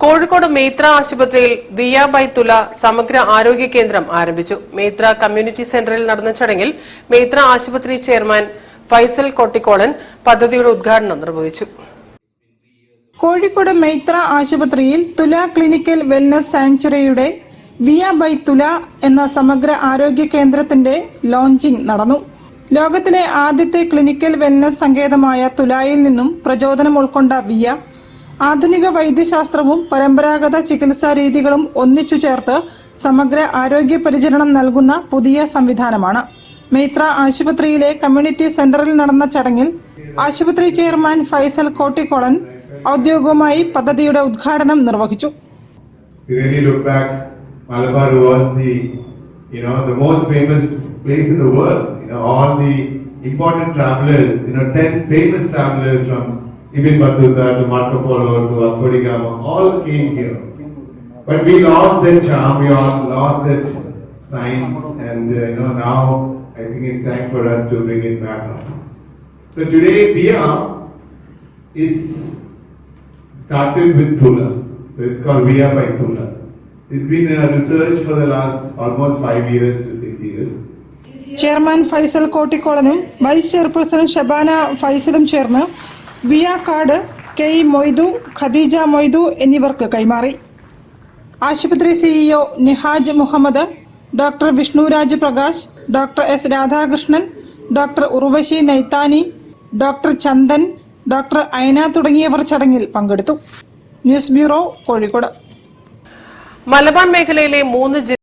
കോഴിക്കോട് മേത്ര ആശുപത്രിയിൽ via by തുല സമഗ്ര ആരോഗ്യ കേന്ദ്രം ആരംഭിച്ചു. മേത്ര കമ്മ്യൂണിറ്റി സെന്ററിൽ നടന്ന ചടങ്ങിൽ മേത്ര ആശുപത്രി ചെയർമാൻ ഫൈസൽ കൊട്ടിക്കോളൻ പദ്ധതിയുടെ ഉദ്ഘാടനം നിർവഹിച്ചു. കോഴിക്കോട് മേത്ര ആശുപത്രിയിൽ തുല ക്ലിനിക്കൽ വെൽനസ് സാങ്ച്വറിയുടെ വിയ ബൈ തുല എന്ന സമഗ്ര ആരോഗ്യ കേന്ദ്രത്തിന്റെ ലോഞ്ചിംഗ് നടന്നു. ലോകത്തിലെ ആദ്യത്തെ ക്ലിനിക്കൽ വെൽനസ് സങ്കേതമായ തുലായിൽ നിന്നും പ്രചോദനം ഉൾക്കൊണ്ട വിയ ആധുനിക വൈദ്യശാസ്ത്രവും പരമ്പരാഗത ചികിത്സാ രീതികളും ഒന്നിച്ചു ചേർത്ത് സമഗ്ര ആരോഗ്യ പരിചരണം നൽകുന്ന പുതിയ സംവിധാനമാണ്. മേത്ര ആശുപത്രിയിലെ കമ്മ്യൂണിറ്റി സെന്ററിൽ നടന്ന ചടങ്ങിൽ ആശുപത്രി ചെയർമാൻ ഫൈസൽ കോട്ടിക്കോളൻ ഔദ്യോഗികമായി പദ്ധതിയുടെ ഉദ്ഘാടനം നിർവഹിച്ചു. Malabar was the most famous place in the world. All the important travelers, 10 famous travelers from Ibn Battuta to Marco Polo to Vasco da Gama, all came here. But we lost that charm, we all lost that science, and now I think it's time for us to bring it back up. So today, Via is started with Tula. So it's called Via by Tula. It's been a research for the last almost 5 years to 6 years. Chairman Faisal കോട്ടിക്കോളനും vice chairperson Shabana ഫൈസലും ചേർന്ന് വിയ card K Moidu, Khadeeja Moidu എന്നിവർക്ക് കൈമാറി. ആശുപത്രി CEO Nihaj Muhammad, doctor Vishnuraj Prakash, doctor S Radhakrishnan, doctor Urvashi Naithani, doctor Chandan, doctor Aina തുടങ്ങിയവർ ചടങ്ങിൽ പങ്കെടുത്തു. News bureau, Kozhikode. മലബാർ മേഖലയിലെ 3